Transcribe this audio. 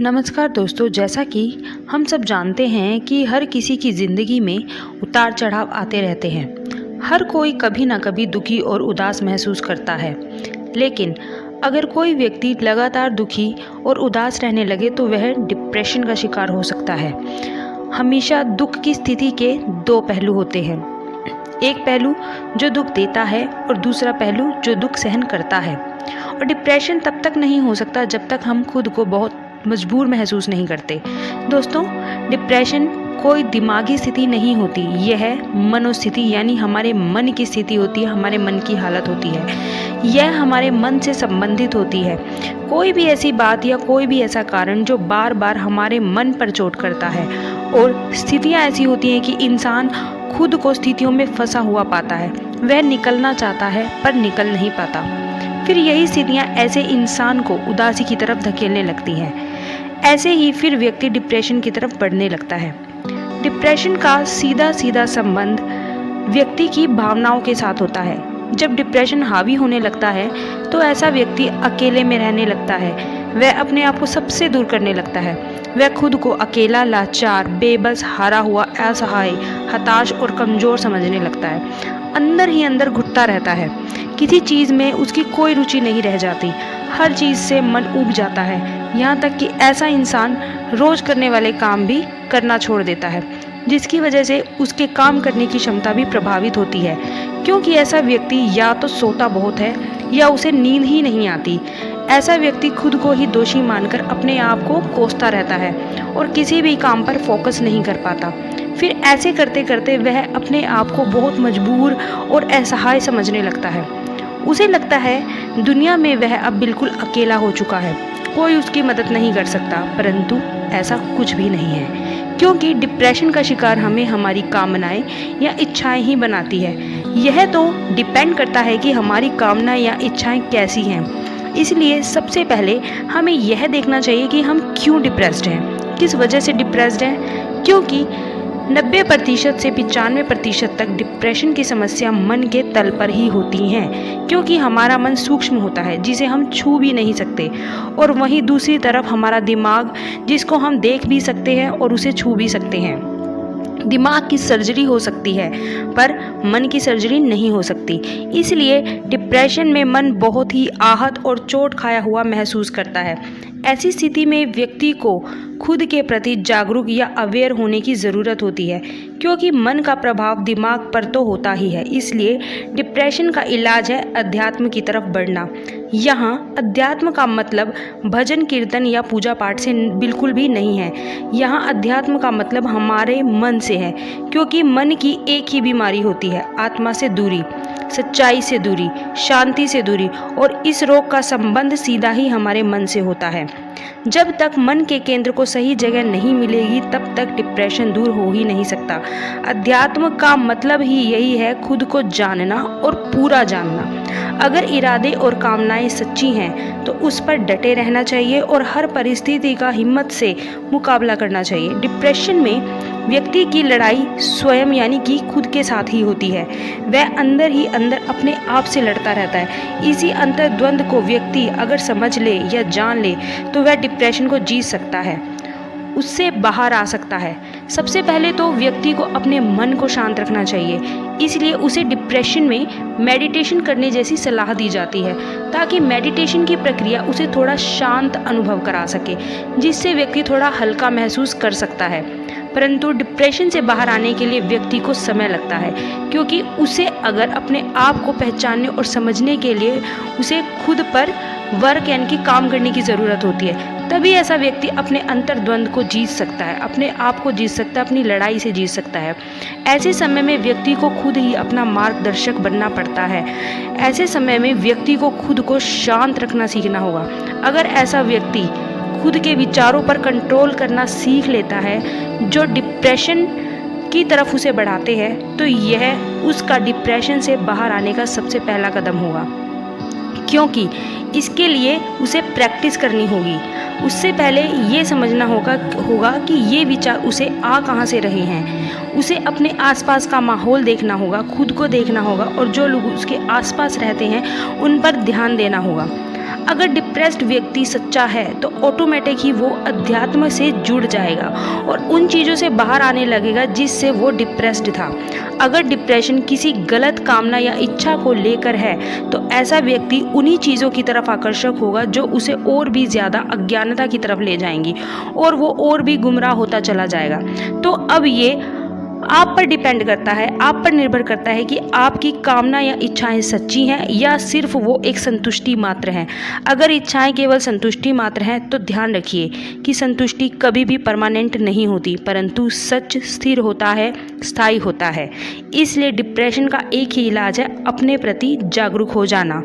नमस्कार दोस्तों, जैसा कि हम सब जानते हैं कि हर किसी की ज़िंदगी में उतार चढ़ाव आते रहते हैं। हर कोई कभी ना कभी दुखी और उदास महसूस करता है। लेकिन अगर कोई व्यक्ति लगातार दुखी और उदास रहने लगे तो वह डिप्रेशन का शिकार हो सकता है। हमेशा दुख की स्थिति के दो पहलू होते हैं। एक पहलू जो दुख देता है और दूसरा पहलू जो दुख सहन करता है। और डिप्रेशन तब तक नहीं हो सकता जब तक हम खुद को बहुत मजबूर महसूस नहीं करते। दोस्तों, डिप्रेशन कोई दिमागी स्थिति नहीं होती, यह मनोस्थिति यानी हमारे मन की स्थिति होती है, हमारे मन की हालत होती है। यह हमारे मन से संबंधित होती है। कोई भी ऐसी बात या कोई भी ऐसा कारण जो बार बार हमारे मन पर चोट करता है और स्थितियाँ ऐसी होती हैं कि इंसान खुद को स्थितियों में फंसा हुआ पाता है। वह निकलना चाहता है पर निकल नहीं पाता। फिर यही स्थितियाँ ऐसे इंसान को उदासी की तरफ धकेलने लगती हैं। ऐसे ही फिर व्यक्ति डिप्रेशन की तरफ बढ़ने लगता है। डिप्रेशन का सीधा सीधा संबंध व्यक्ति की भावनाओं के साथ होता है। जब डिप्रेशन हावी होने लगता है तो ऐसा व्यक्ति अकेले में रहने लगता है। वह अपने आप को सबसे दूर करने लगता है। वह खुद को अकेला, लाचार, बेबस, हारा हुआ, असहाय, हताश और कमज़ोर समझने लगता है। अंदर ही अंदर घुटता रहता है। किसी चीज़ में उसकी कोई रुचि नहीं रह जाती। हर चीज़ से मन ऊब जाता है। यहाँ तक कि ऐसा इंसान रोज़ करने वाले काम भी करना छोड़ देता है, जिसकी वजह से उसके काम करने की क्षमता भी प्रभावित होती है। क्योंकि ऐसा व्यक्ति या तो सोता बहुत है या उसे नींद ही नहीं आती। ऐसा व्यक्ति खुद को ही दोषी मानकर अपने आप को कोसता रहता है और किसी भी काम पर फोकस नहीं कर पाता। फिर ऐसे करते करते वह अपने आप को बहुत मजबूर और असहाय समझने लगता है। उसे लगता है दुनिया में वह अब बिल्कुल अकेला हो चुका है, कोई उसकी मदद नहीं कर सकता। परंतु ऐसा कुछ भी नहीं है, क्योंकि डिप्रेशन का शिकार हमें हमारी कामनाएं या इच्छाएं ही बनाती है। यह तो डिपेंड करता है कि हमारी कामना या इच्छाएं कैसी हैं। इसलिए सबसे पहले हमें यह देखना चाहिए कि हम क्यों डिप्रेस्ड हैं, किस वजह से डिप्रेस्ड हैं। क्योंकि 90% से 95% तक डिप्रेशन की समस्या मन के तल पर ही होती हैं, क्योंकि हमारा मन सूक्ष्म होता है जिसे हम छू भी नहीं सकते, और वहीं दूसरी तरफ हमारा दिमाग जिसको हम देख भी सकते हैं और उसे छू भी सकते हैं। दिमाग की सर्जरी हो सकती है पर मन की सर्जरी नहीं हो सकती। इसलिए डिप्रेशन में मन बहुत ही आहत और चोट खाया हुआ महसूस करता है। ऐसी स्थिति में व्यक्ति को खुद के प्रति जागरूक या अवेयर होने की ज़रूरत होती है, क्योंकि मन का प्रभाव दिमाग पर तो होता ही है। इसलिए डिप्रेशन का इलाज है अध्यात्म की तरफ बढ़ना। यहाँ अध्यात्म का मतलब भजन, कीर्तन या पूजा पाठ से बिल्कुल भी नहीं है। यहाँ अध्यात्म का मतलब हमारे मन से है, क्योंकि मन की एक ही बीमारी होती है, आत्मा से दूरी, सच्चाई से दूरी, शांति से दूरी। और इस रोग का संबंध सीधा ही हमारे मन से होता है। जब तक मन के केंद्र को सही जगह नहीं मिलेगी तब तक डिप्रेशन दूर हो ही नहीं सकता। अध्यात्म का मतलब ही यही है, खुद को जानना और पूरा जानना। अगर इरादे और कामनाएं सच्ची हैं तो उस पर डटे रहना चाहिए और हर परिस्थिति का हिम्मत से मुकाबला करना चाहिए। डिप्रेशन में व्यक्ति की लड़ाई स्वयं यानी कि खुद के साथ ही होती है। वह अंदर ही अंदर अपने आप से लड़ता रहता है। इसी अंतर्द्वंद को व्यक्ति अगर समझ ले या जान ले तो वह डिप्रेशन को जीत सकता है, उससे बाहर आ सकता है। सबसे पहले तो व्यक्ति को अपने मन को शांत रखना चाहिए। इसलिए उसे डिप्रेशन में मेडिटेशन करने जैसी सलाह दी जाती है, ताकि मेडिटेशन की प्रक्रिया उसे थोड़ा शांत अनुभव करा सके, जिससे व्यक्ति थोड़ा हल्का महसूस कर सकता है। परंतु डिप्रेशन से बाहर आने के लिए व्यक्ति को समय लगता है, क्योंकि उसे अगर अपने आप को पहचानने और समझने के लिए उसे खुद पर वर्क यानी कि काम करने की ज़रूरत होती है। तभी ऐसा व्यक्ति अपने अंतर्द्वंद को जीत सकता है, अपने आप को जीत सकता है, अपनी लड़ाई से जीत सकता है। ऐसे समय में व्यक्ति को खुद ही अपना मार्गदर्शक बनना पड़ता है। ऐसे समय में व्यक्ति को खुद को शांत रखना सीखना होगा। अगर ऐसा व्यक्ति खुद के विचारों पर कंट्रोल करना सीख लेता है जो डिप्रेशन की तरफ उसे बढ़ाते हैं, तो यह उसका डिप्रेशन से बाहर आने का सबसे पहला कदम होगा। क्योंकि इसके लिए उसे प्रैक्टिस करनी होगी। उससे पहले ये समझना होगा कि ये विचार उसे आ कहाँ से रहे हैं। उसे अपने आसपास का माहौल देखना होगा, खुद को देखना होगा और जो लोग उसके आसपास रहते हैं उन पर ध्यान देना होगा। अगर डिप्रेस्ड व्यक्ति सच्चा है तो ऑटोमेटिक ही वो अध्यात्म से जुड़ जाएगा और उन चीज़ों से बाहर आने लगेगा जिससे वो डिप्रेस्ड था। अगर डिप्रेशन किसी गलत कामना या इच्छा को लेकर है तो ऐसा व्यक्ति उन्हीं चीज़ों की तरफ आकर्षक होगा जो उसे और भी ज़्यादा अज्ञानता की तरफ ले जाएंगी और वो और भी गुमराह होता चला जाएगा। तो अब ये आप पर डिपेंड करता है, आप पर निर्भर करता है कि आपकी कामना या इच्छाएं सच्ची हैं या सिर्फ वो एक संतुष्टि मात्र हैं। अगर इच्छाएं केवल संतुष्टि मात्र हैं तो ध्यान रखिए कि संतुष्टि कभी भी परमानेंट नहीं होती, परंतु सच स्थिर होता है, स्थायी होता है। इसलिए डिप्रेशन का एक ही इलाज है अपने प्रति जागरूक हो जाना।